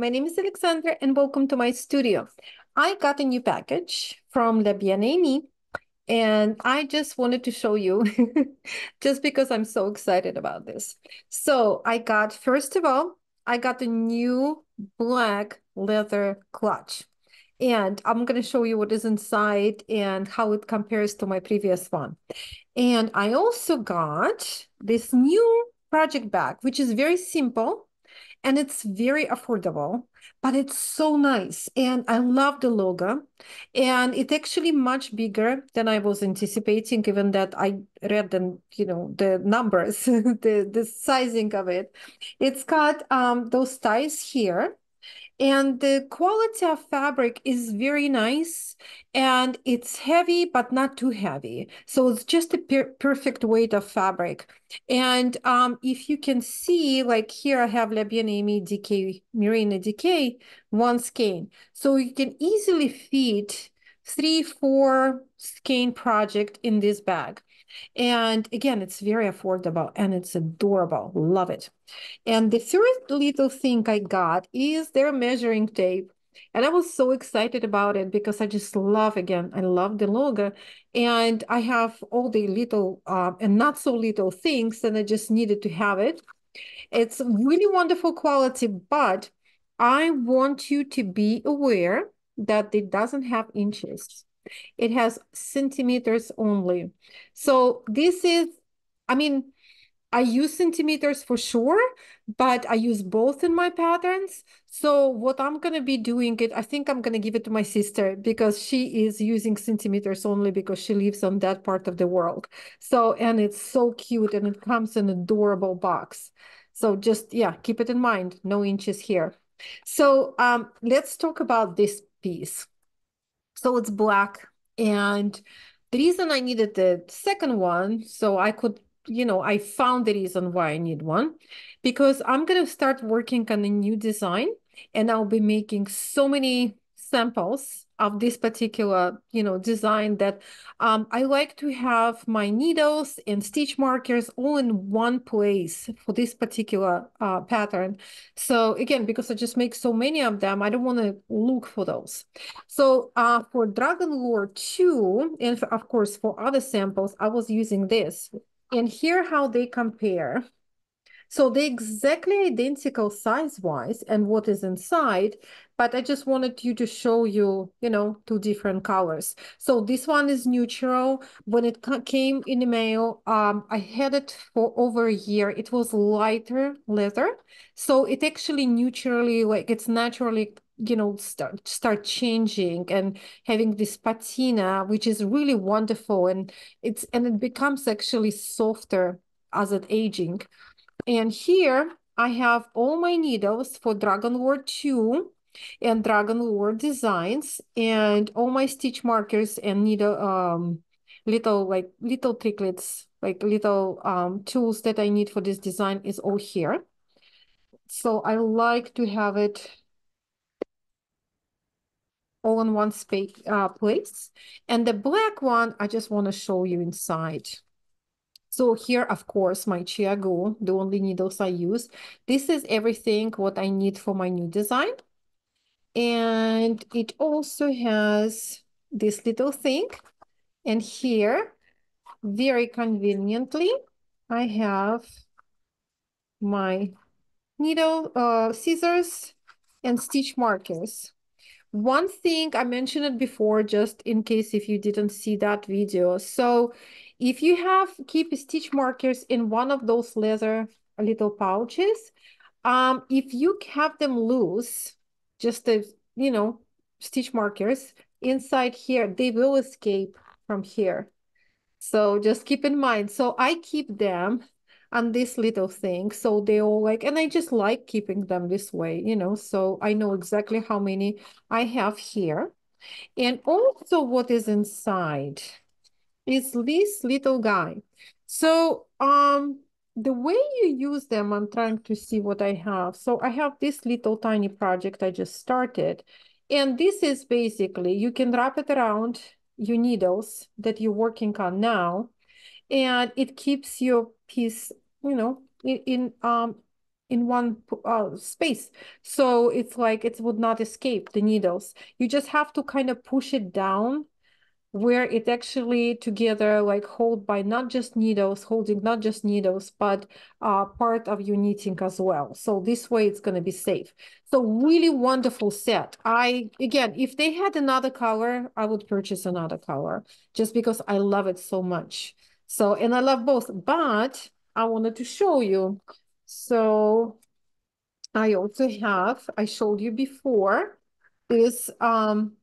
my name is Alexandra and welcome to my studio. I got a new package from Bien Aimée and I just wanted to show you just because I'm so excited about this. So I got, first of all, I got a new black leather clutch. And I'm going to show you what is inside and how it compares to my previous one. And I also got this new project bag, which is very simple and it's very affordable, but it's so nice. And I love the logo. And it's actually much bigger than I was anticipating, given that I read the numbers, the sizing of it. It's got those ties here. And the quality of fabric is very nice and it's heavy, but not too heavy. So it's just a perfect weight of fabric. And if you can see, like here I have La Bien Aimée DK, Merino DK, one skein. So you can easily fit 3, 4 skein project in this bag. And again, it's very affordable and it's adorable. Love it. And the third little thing I got is their measuring tape. And I was so excited about it because I just love, again, I love the logo. And I have all the little and not so little things, and I just needed to have it. It's really wonderful quality, but I want you to be aware that it doesn't have inches. It has centimeters only. So this is, I mean, I use centimeters for sure, but I use both in my patterns. So what I'm going to be doing it, I think I'm going to give it to my sister because she is using centimeters only because she lives on that part of the world. So, and it's so cute and it comes in an adorable box. So just, yeah, keep it in mind, no inches here. So let's talk about this piece. So it's black. And the reason I needed the second one, so I could, I found the reason why I need one, because I'm going to start working on a new design and I'll be making so many samples of this particular, design that I like to have my needles and stitch markers all in one place for this particular pattern. So again, because I just make so many of them, I don't want to look for those. So for Dragon Lore 2, and of course for other samples, I was using this. And here how they compare. So they're exactly identical size-wise and what is inside, but I just wanted you to show you, two different colors. So this one is neutral. When it came in the mail, I had it for over a year. It was lighter leather. So it actually neutrally, like it's naturally start changing and having this patina, which is really wonderful. And it becomes actually softer as it aging. And here I have all my needles for Dragon Lore 2 and Dragon Lore designs and all my stitch markers and needle little tricklets, like little tools that I need for this design is all here. So I like to have it all in one place. And the black one, I just want to show you inside. So here, of course, my chia glue, the only needles I use. This is everything what I need for my new design. And it also has this little thing. And here, very conveniently, I have my needle, scissors, and stitch markers. One thing, I mentioned it before, just in case if you didn't see that video. So if you keep stitch markers in one of those leather little pouches, if you have them loose, just the, stitch markers inside here, they will escape from here. So just keep in mind. So I keep them on this little thing. So they all and I just like keeping them this way, so I know exactly how many I have here. And also what is inside is this little guy. So the way you use them, I'm trying to see what I have. So I have this little tiny project I just started. And this is basically, you can wrap it around your needles that you're working on now, and it keeps your piece, in in one space. So it's like it would not escape the needles. You just have to kind of push it down where it actually together like hold by not just needles, holding not just needles, but part of your knitting as well. So this way it's going to be safe. So really wonderful set. Again, if they had another color, I would purchase another color just because I love it so much. So, and I love both, but I wanted to show you. So I also have, I showed you before, this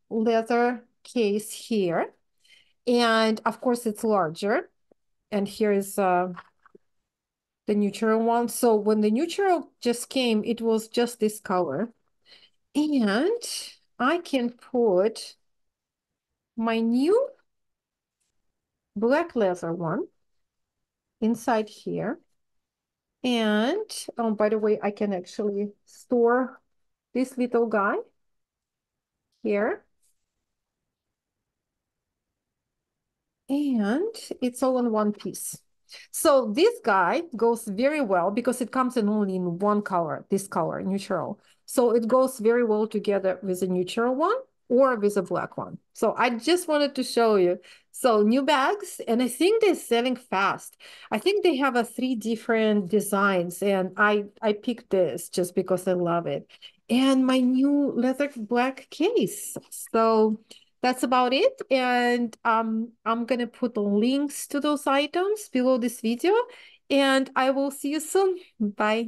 leather case here. And of course, it's larger. And here is the neutral one. So when the neutral just came, it was just this color. And I can put my new black leather one inside here. And by the way, I can actually store this little guy here. And it's all in one piece. So this guy goes very well because it comes in only in one color, this color, neutral. So it goes very well together with a neutral one or with a black one. So I just wanted to show you. So new bags, and I think they're selling fast. I think they have a 3 different designs, and I picked this just because I love it. And my new leather black case. So that's about it. And I'm going to put the links to those items below this video. And I will see you soon. Bye.